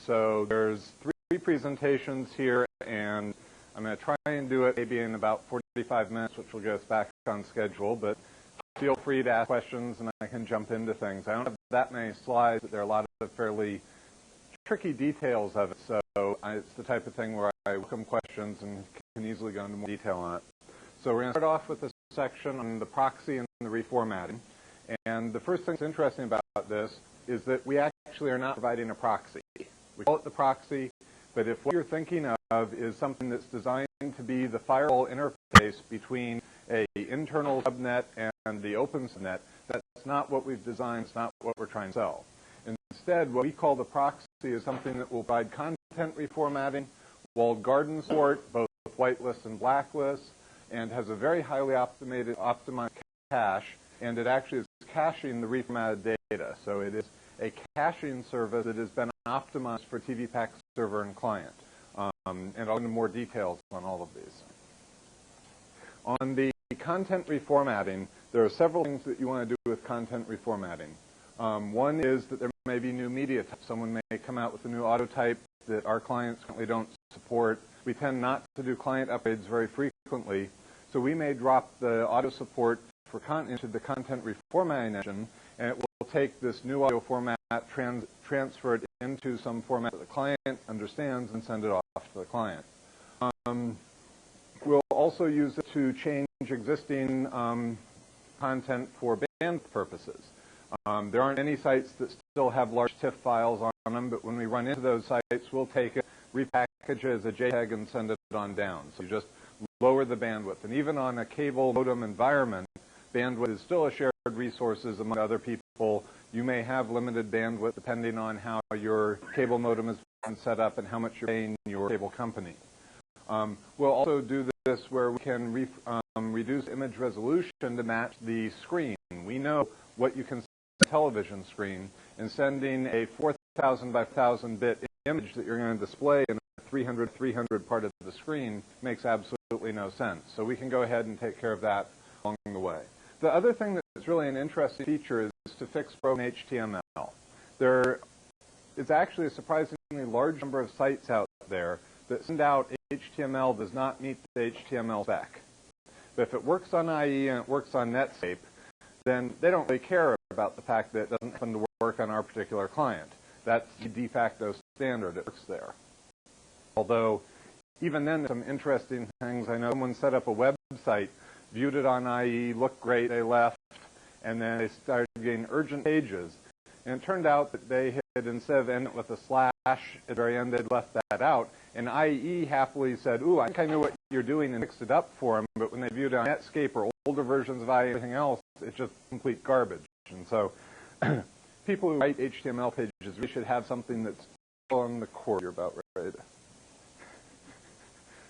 So there's three presentations here, and I'm going to try and do it maybe in about 45 minutes, which will get us back on schedule, but feel free to ask questions and I can jump into things. I don't have that many slides, but there are a lot of fairly tricky details of it, so it's the type of thing where I welcome questions and can easily go into more detail on it. So we're going to start off with a section on the proxy and the reformatting. And the first thing that's interesting about this is that we actually are not providing a proxy. We call it the proxy, but if what you're thinking of is something that's designed to be the firewall interface between an internal subnet and the open subnet, that's not what we've designed, it's not what we're trying to sell. Instead, what we call the proxy is something that will provide content reformatting, walled garden sort, both whitelist and blacklist, and has a very highly optimized cache, and it actually is caching the reformatted data. So it is a caching service that has been optimized for TVPAC server and client. And I'll go into more details on all of these. On the content reformatting, there are several things that you want to do with content reformatting. One is that there may be new media types. Someone may come out with a new auto type that our clients currently don't support. We tend not to do client upgrades very frequently, so we may drop the auto support for into the content reformatting engine, and it will take this new audio format, transfer it into some format that the client understands, and send it off to the client. We'll also use it to change existing content for band purposes. There aren't any sites that still have large TIFF files on them, but when we run into those sites, we'll take it, repackage it as a JPEG, and send it on down. So you just lower the bandwidth. And even on a cable modem environment, bandwidth is still a shared resources among other people. You may have limited bandwidth depending on how your cable modem is set up and how much you're paying your cable company. We'll also do this where we can reduce image resolution to match the screen. We know what you can see on a television screen, and sending a 4,000 by 1,000 bit image that you're going to display in a 300 part of the screen makes absolutely no sense. So we can go ahead and take care of that along the way. The other thing that's really an interesting feature is to fix broken HTML. There is actually a surprisingly large number of sites out there that send out HTML does not meet the HTML spec. But if it works on IE and it works on Netscape, then they don't really care about the fact that it doesn't happen to work on our particular client. That's the de facto standard. It works there. Although, even then, some interesting things. I know someone set up a website, viewed it on IE, looked great, they left, and then they started getting urgent pages. And it turned out that they had, instead of ending it with a slash at the very end, they'd left that out. And IE happily said, ooh, I think I know what you're doing, and fixed it up for them. But when they viewed it on Netscape or older versions of IE and everything else, it's just complete garbage. And so people who write HTML pages, we should have something that's on the core. You're about right.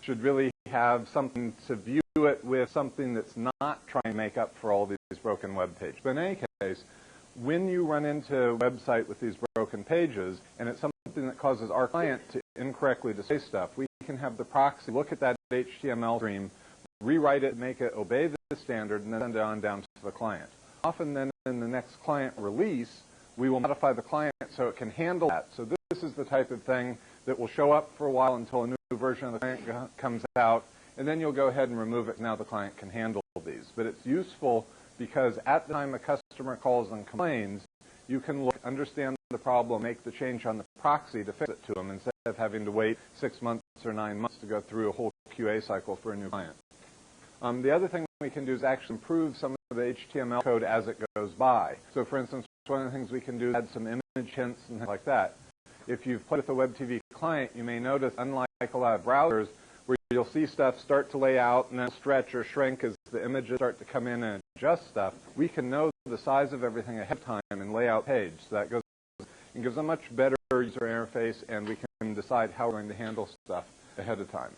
Should really have something to view it with, something that's not trying to make up for all these broken web pages. But in any case, when you run into a website with these broken pages, and it's something that causes our client to incorrectly display stuff, we can have the proxy look at that HTML stream, rewrite it, make it obey the standard, and then send it on down to the client. Often then in the next client release, we will modify the client so it can handle that. So this is the type of thing that will show up for a while until a new version of the client comes out, and then you'll go ahead and remove it. Now the client can handle these. But it's useful because at the time a customer calls and complains, you can look, understand the problem, make the change on the proxy to fix it to them instead of having to wait 6 months or 9 months to go through a whole QA cycle for a new client. The other thing we can do is actually improve some of the HTML code as it goes by. So for instance, one of the things we can do is add some image hints and things like that. If you've played with a web TV client, you may notice, unlike a lot of browsers, where you'll see stuff start to lay out and then stretch or shrink as the images start to come in and adjust stuff, we can know the size of everything ahead of time and lay out page. So that gives a much better user interface, and we can decide how we're going to handle stuff ahead of time.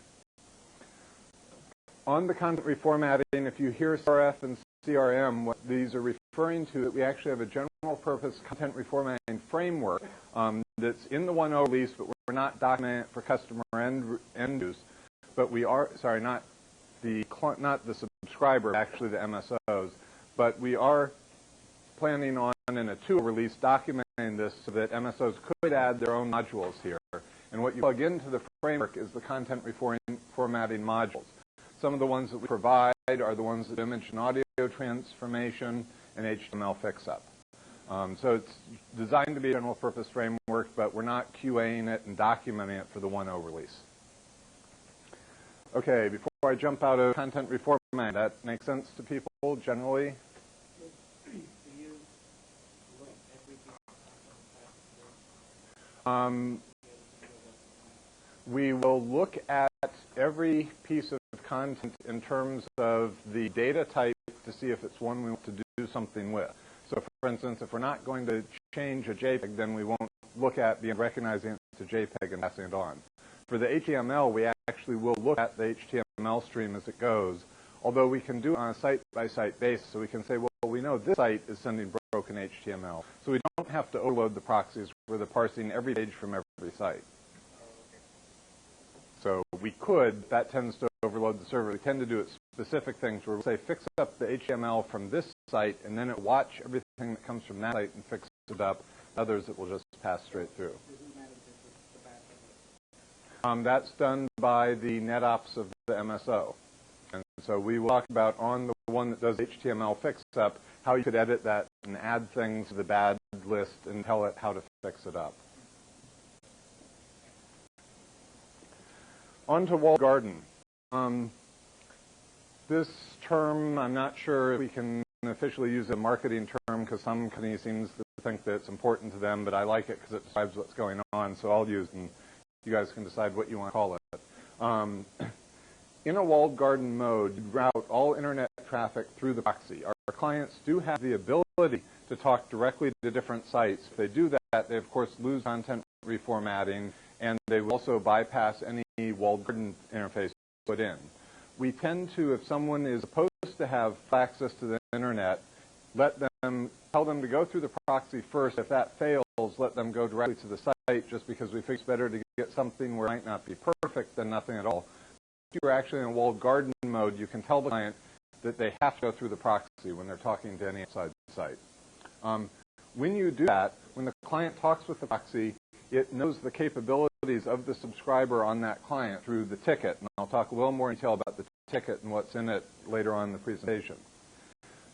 On the content reformatting, if you hear CRF and CRM, what these are referring to, that we actually have a general purpose content reformatting framework that's in the 1.0 release, but we're not documenting it for customer end use. But we are, sorry, not the subscriber, actually the MSOs, but we are planning on in a 2 release documenting this so that MSOs could add their own modules here. And what you plug into the framework is the content reformatting modules. Some of the ones that we provide are the ones that do image and audio transformation and HTML fix-up. So it's designed to be a general purpose framework, but we're not QAing it and documenting it for the 1.0 release. Okay, before I jump out of content reformatting, that makes sense to people generally? We will look at every piece of content in terms of the data type to see if it's one we want to do something with. So, for instance, if we're not going to change a JPEG, then we won't look at recognizing it's a JPEG and passing it on. For the HTML, we actually will look at the HTML stream as it goes, although we can do it on a site-by-site basis. So we can say, well, we know this site is sending broken HTML. So we don't have to overload the proxies where they're parsing every page from every site. So we could, that tends to overload the server. We tend to do it specific things where we'll say fix up the HTML from this site, and then it watch everything that comes from that site and fix it up. Others it will just pass straight through. That's done by the NetOps of the MSO. And so we will talk about on the one that does HTML fix-up, how you could edit that and add things to the bad list and tell it how to fix it up. On to walled garden. This term, I'm not sure if we can officially use a marketing term because some companies seem to think that it's important to them, but I like it because it describes what's going on, so I'll use it, and you guys can decide what you want to call it. In a walled garden mode, you route all internet traffic through the proxy. Our clients do have the ability to talk directly to different sites. If they do that, they of course lose content reformatting, and they will also bypass any walled garden interface put in. We tend to, if someone is supposed to have access to the internet, tell them to go through the proxy first. If that fails, let them go directly to the site, just because we think it's better to get something where it might not be perfect than nothing at all. If you're actually in walled garden mode, you can tell the client that they have to go through the proxy when they're talking to any outside site. When you do that, when the client talks with the proxy, it knows the capabilities of the subscriber on that client through the ticket. And I'll talk a little more in detail about the ticket and what's in it later on in the presentation.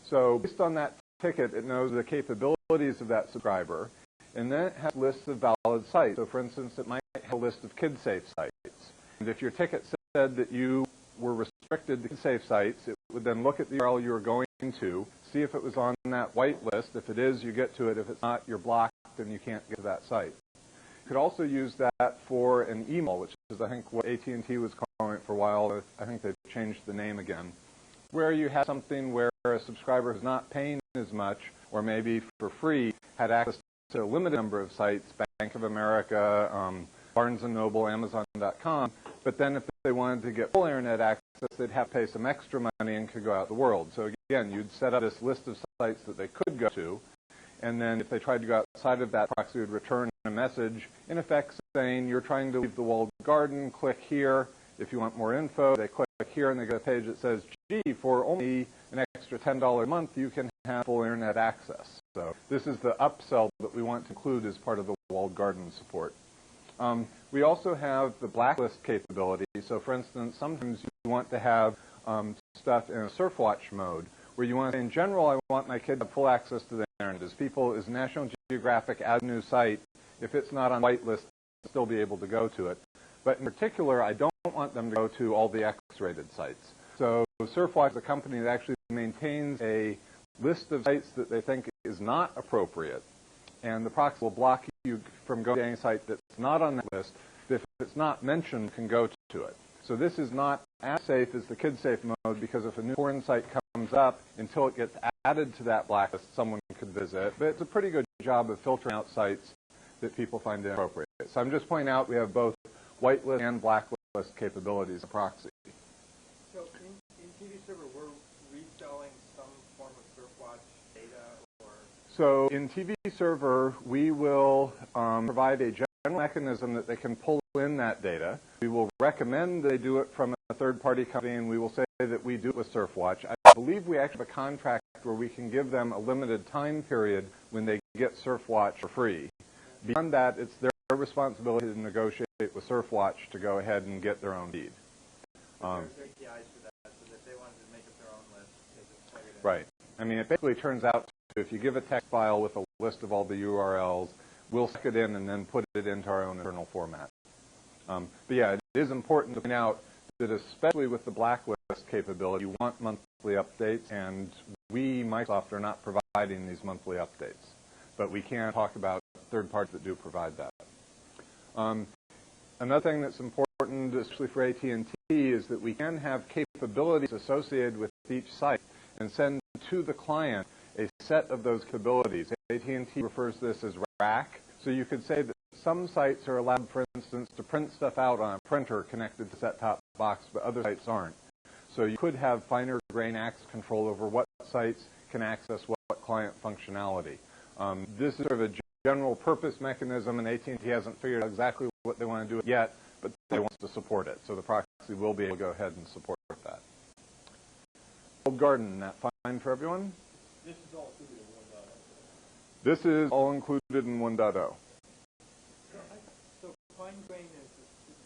So based on that ticket, it knows the capabilities of that subscriber, and then it has lists of valid sites. So for instance, it might have a list of kid-safe sites. And if your ticket said that you were restricted to kid-safe sites, it would then look at the URL you were going to, see if it was on that white list. If it is, you get to it. If it's not, you're blocked and you can't get to that site. You could also use that for an email, which is, I think, what AT&T was calling it for a while. I think they've changed the name again, where you have something where a subscriber who's not paying as much, or maybe for free, had access to a limited number of sites, Bank of America, Barnes & Noble, Amazon.com, but then if they wanted to get full internet access, they'd have to pay some extra money and could go out the world. So again, you'd set up this list of sites that they could go to, and then if they tried to go outside of that, proxy would return a message, in effect saying, you're trying to leave the walled garden, click here. If you want more info, they click here and they get a page that says, gee, for only an extra $10 a month, you can have full internet access. So this is the upsell that we want to include as part of the walled garden support. We also have the blacklist capability. So for instance, sometimes you want to have stuff in a surf watch mode, where you want to say, in general, I want my kid to have full access to the internet. As National Geographic adds a new site, if it's not on whitelist, they'll still be able to go to it. But in particular, I don't want them to go to all the X-rated sites. So Surfwatch is a company that actually maintains a list of sites that they think is not appropriate, and the proxy will block you from going to any site that's not on that list. If it's not mentioned, you can go to it. So this is not as safe as the kid-safe mode, because if a new porn site comes up, until it gets added to that blacklist, someone could visit. But it's a pretty good job of filtering out sites that people find inappropriate. So I'm just pointing out we have both whitelist and blacklist capabilities of proxy. So in TV server, we're reselling some form of Surfwatch data, or? So in TV server, we will provide a general mechanism that they can pull in that data. We will recommend they do it from a third-party company, and we will say that we do it with Surfwatch. I believe we actually have a contract where we can give them a limited time period when they get SurfWatch for free. Beyond that, it's their responsibility to negotiate with SurfWatch to go ahead and get their own feed. There's APIs for that, so that if they wanted to make up their own list, they just plug it in. Right. I mean, it basically turns out if you give a text file with a list of all the URLs, we'll stick it in and then put it into our own internal format. But yeah, it is important to point out that especially with the blacklist capability, you want monthly updates, and we, Microsoft, are not providing these monthly updates. But we can talk about third parties that do provide that. Another thing that's important, especially for AT&T, is that we can have capabilities associated with each site and send to the client a set of those capabilities. AT&T refers to this as rack. So you could say that some sites are allowed, for instance, to print stuff out on a printer connected to set-top box, but other sites aren't. So you could have finer grain access control over what sites can access what client functionality. This is sort of a general purpose mechanism, and AT&T hasn't figured out exactly what they want to do yet, but they want to support it. So the proxy will be able to go ahead and support that. Walled garden, that fine for everyone? This is all included in 1.0. This is all included in 1.0. So fine grain is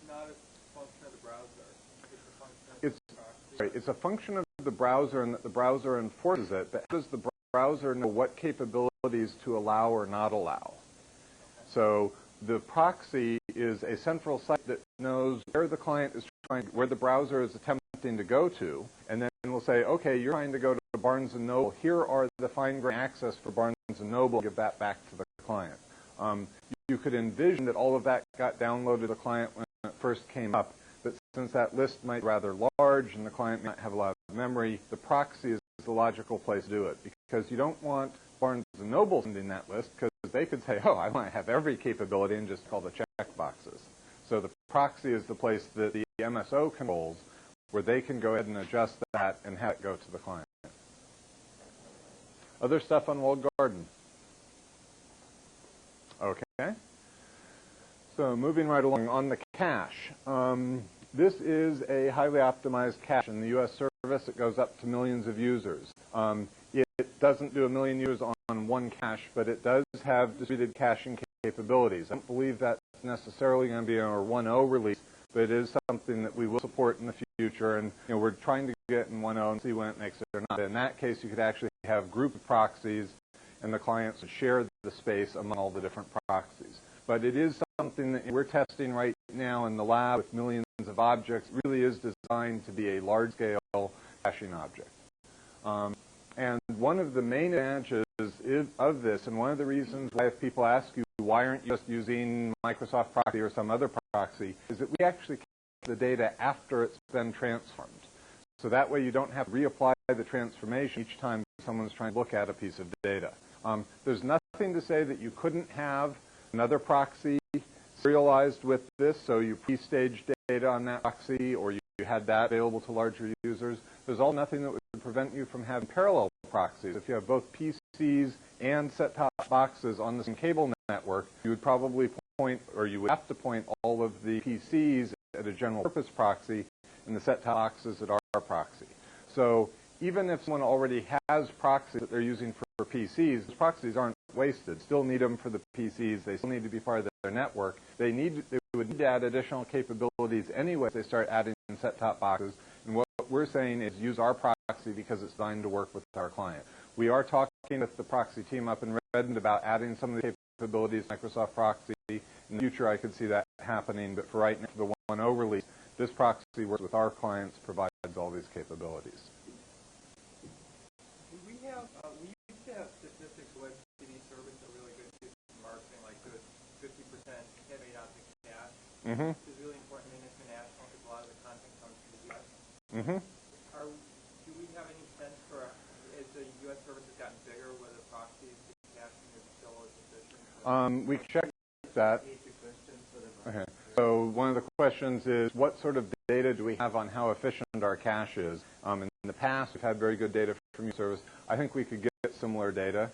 not a function of the browser. It's a function of the proxy. Right. It's a function of the browser and that the browser enforces it, but how does the browser know what capabilities to allow or not allow? Okay. So the proxy is a central site that knows where the client is where the browser is attempting to go to, and then we'll say, okay, you're trying to go to Barnes & Noble. Here are the fine-grained access for Barnes & Noble. Give that back to the client. You could envision that all of that got downloaded to the client when it first came up, but since that list might be rather large and the client might have a lot of memory, the proxy is the logical place to do it, because you don't want Barnes & Noble sending that list, because they could say, oh, I want to have every capability and just call the check boxes. So the proxy is the place that the MSO controls, where they can go ahead and adjust that and have it go to the client. Other stuff on walled garden. Okay. So moving right along on the cache. This is a highly optimized cache. In the U.S. service, it goes up to millions of users. It doesn't do a million users on one cache, but it does have distributed caching capabilities. I don't believe that's necessarily going to be in our 1.0 release, but it is something that we will support in the future, and we're trying to get in 1.0 and see when it makes it or not. In that case, you could actually have group proxies, and the clients would share the space among all the different proxies. But it is something that we're testing right now in the lab with millions of objects. It really is designed to be a large-scale caching object. And one of the main advantages of this, and one of the reasons why if people ask you, why aren't you just using Microsoft Proxy or some other proxy, is that we actually capture the data after it's been transformed. So that way you don't have to reapply the transformation each time someone's trying to look at a piece of data. There's nothing to say that you couldn't have another proxy serialized with this, so you pre-staged data on that proxy, or you had that available to larger users. There's all nothing that would prevent you from having parallel proxies. If you have both PCs and set-top boxes on the same cable network, you would probably point, or you would have to point all of the PCs at a general purpose proxy and the set-top boxes at our proxy. So even if someone already has proxies that they're using for PCs, those proxies aren't wasted. Still need them for the PCs. They still need to be part of their network. They would need to add additional capabilities anyway if they start adding set-top boxes. And what we're saying is use our proxy because it's designed to work with our client. We are talking with the proxy team up in Redmond about adding some of the capabilities Microsoft Proxy. In the future, I could see that happening, but for right now, for the 1.0 release, this proxy works with our clients, provides all these capabilities. Do we used to have statistics web TV service that are really good for marketing, like the 50% hit rate on the cache, which is really important in international because a lot of the content comes from the U.S. Do we have any sense for, as the U.S. service has gotten bigger, whether proxy caching is still as efficient? We check that. Okay. So one of the questions is, what sort of data do we have on how efficient our cache is? In the past, we've had very good data from your service. I think we could get similar data.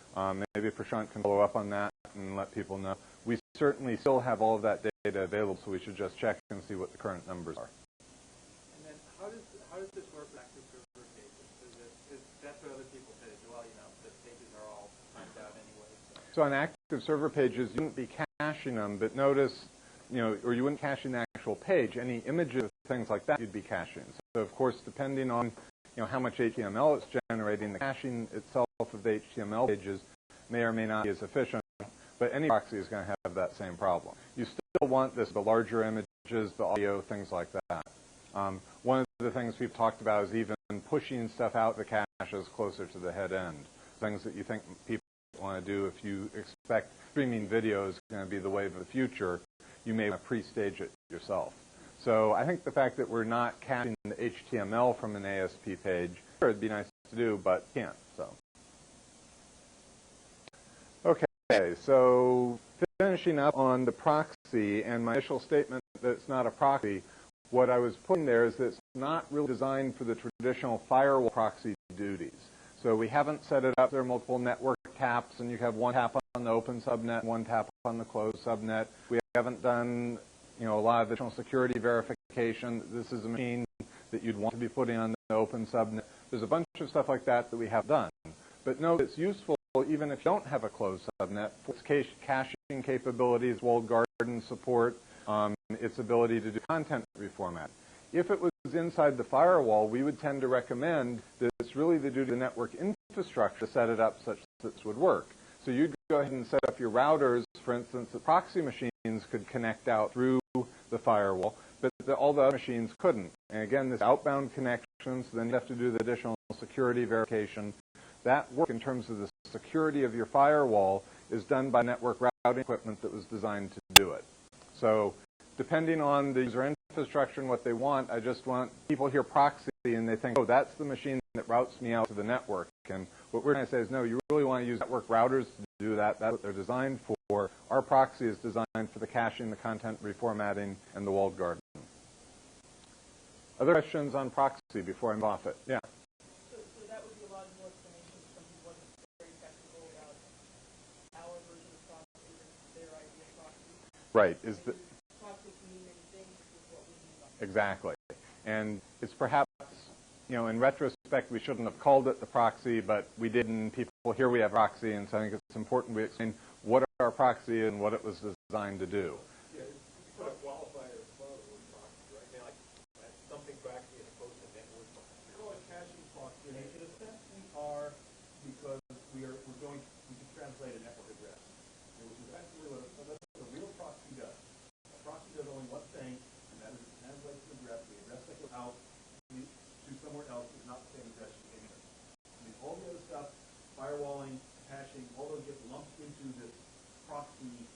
Maybe Prashant can follow up on that and let people know. We certainly still have all of that data available, so we should just check and see what the current numbers are. And then how does this work with active server cases? That's what other people say. Well, So on active server pages, you wouldn't be caching them, but notice, or you wouldn't cache in the actual page. Any images, things like that, you'd be caching. So of course, depending on how much HTML it's generating, the caching itself of the HTML pages may or may not be as efficient, but any proxy is going to have that same problem. You still want the larger images, the audio, things like that. One of the things we've talked about is even pushing stuff out the caches closer to the head end, things that you think people want to do. If you expect streaming video is going to be the wave of the future, you may want to pre-stage it yourself. So I think the fact that we're not caching the HTML from an ASP page, sure, it'd be nice to do, but can't. So, okay, so finishing up on the proxy and my initial statement that it's not a proxy, what I was putting there is that it's not really designed for the traditional firewall proxy duties. So we haven't set it up. There are multiple network taps, and you have one tap on the open subnet, one tap on the closed subnet. We haven't done a lot of additional security verification. This is a machine that you'd want to be putting on the open subnet. There's a bunch of stuff like that we have done. But note it's useful even if you don't have a closed subnet for its caching capabilities, walled garden support, its ability to do content reformat. If it was inside the firewall, we would tend to recommend that it's really the duty of the network infrastructure to set it up such that this would work. So you'd go ahead and set up your routers, for instance, the proxy machines could connect out through the firewall, but all the other machines couldn't. And again, this outbound connections, then you have to do the additional security verification. That work in terms of the security of your firewall is done by network routing equipment that was designed to do it. So depending on the user infrastructure and what they want, I just want people hear proxy and they think, oh, that's the machine that routes me out to the network. And what we're going to say is, no, you really want to use network routers to do that. That's what they're designed for. Our proxy is designed for the caching, the content reformatting, and the walled garden. Other questions on proxy before I move off it? Yeah. So that would be a lot more explanation for somebody who wasn't very technical about our version of proxy versus their idea of proxy. Right. Is the proxy can mean many things, which is what we mean. Exactly. And it's perhaps, in retrospect, we shouldn't have called it the proxy, but we did, and people, here we have proxy, and so I think it's important we explain what our proxy is and what it was designed to do. Yeah, you put a qualifier as part of the word proxy, right? I mean, like, something proxy as opposed to network proxy. We call it caching proxy. In a sense, we are, because we can translate a network address, which is actually what a real proxy does. A proxy does only one thing, and that is it translates an address. The address that goes out to somewhere else is not the same address you came in. I mean, all the other stuff, firewalling, caching, all those get lumped into this proxy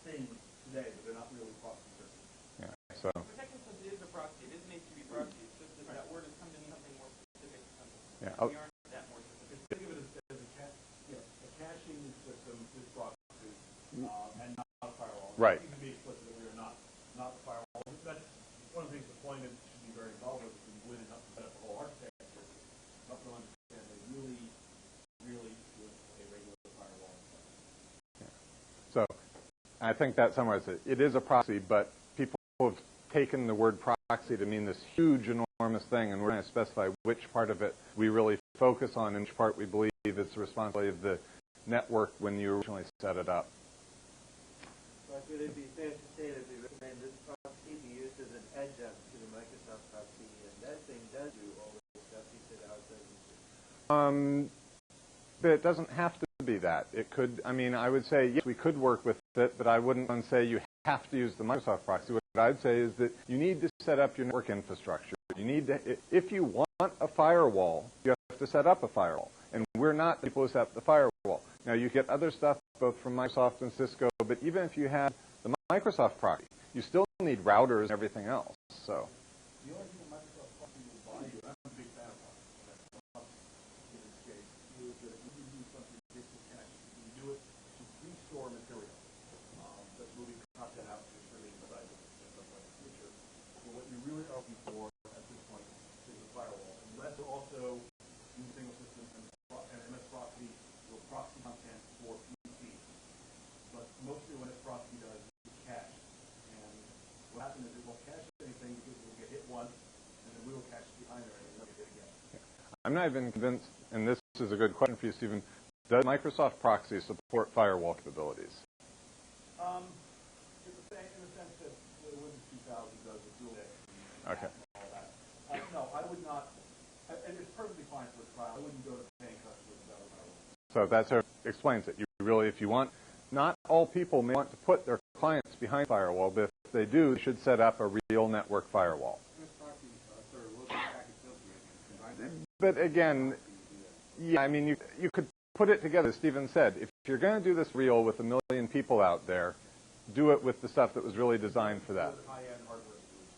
thing today, but they're not really proxy systems. Yeah. So. But technically, it is a proxy. It is an HTTP proxy. It's just that that word has come to mean something more specific. Yeah. We aren't that more specific. Think of it as a caching system is proxy, and not a firewall. Right. You can be explicit that we are not the firewall. That's one of the things deployment should be very involved with. We would enough to set up a whole architecture. Help them understand they really with a regular firewall. Yeah. So I think that summarizes it. It is a proxy, but people have taken the word proxy to mean this huge, enormous thing, and we're going to specify which part of it we really focus on and which part we believe is the responsibility of the network when you originally set it up. But would it be fair to say that we recommend this proxy be used as an adjunct to the Microsoft proxy, and that thing does do all the stuff you said out, doesn't it? But it doesn't have to be that. It could, I would say, yes, we could work with it, but I wouldn't say you have to use the Microsoft proxy. What I'd say is that you need to set up your network infrastructure. You need to, if you want a firewall, you have to set up a firewall. And we're not the people who set up the firewall. Now, you get other stuff both from Microsoft and Cisco, but even if you had the Microsoft proxy, you still need routers and everything else. So. The only thing Microsoft proxy will buy you, I'm a big fan of proxy in this case, is that you can do something basic cache. You can do it to restore material. That's moving content out to streaming inside at some point in the future. But what you really are looking for at this point is a firewall. Unless you're also using single system and MS proxy will proxy content for PC. But mostly what MS proxy does is cache. And what happens is it won't cache anything because it will get hit once, and then we will cache behind there and it'll get hit again. I'm not even convinced, and this is a good question for you, Stephen, Does Microsoft Proxy support firewall capabilities? In the sense that the Windows 2000 does the dual Okay. all that. No, I would not, and it's perfectly fine for a trial. I wouldn't go to paying customers without a firewall. So that sort of explains it. You really, if you want, not all people may want to put their clients behind firewall, but if they do, they should set up a real network firewall. But again, yeah, I mean, you could put it together, as Stephen said. If you're going to do this real with 1 million people out there, do it with the stuff that was really designed for that. High-end hardware solutions.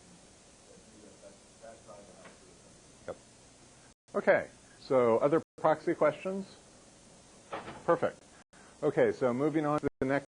That's not the house. Yep. Okay, so other proxy questions? Perfect. Okay, so moving on to the next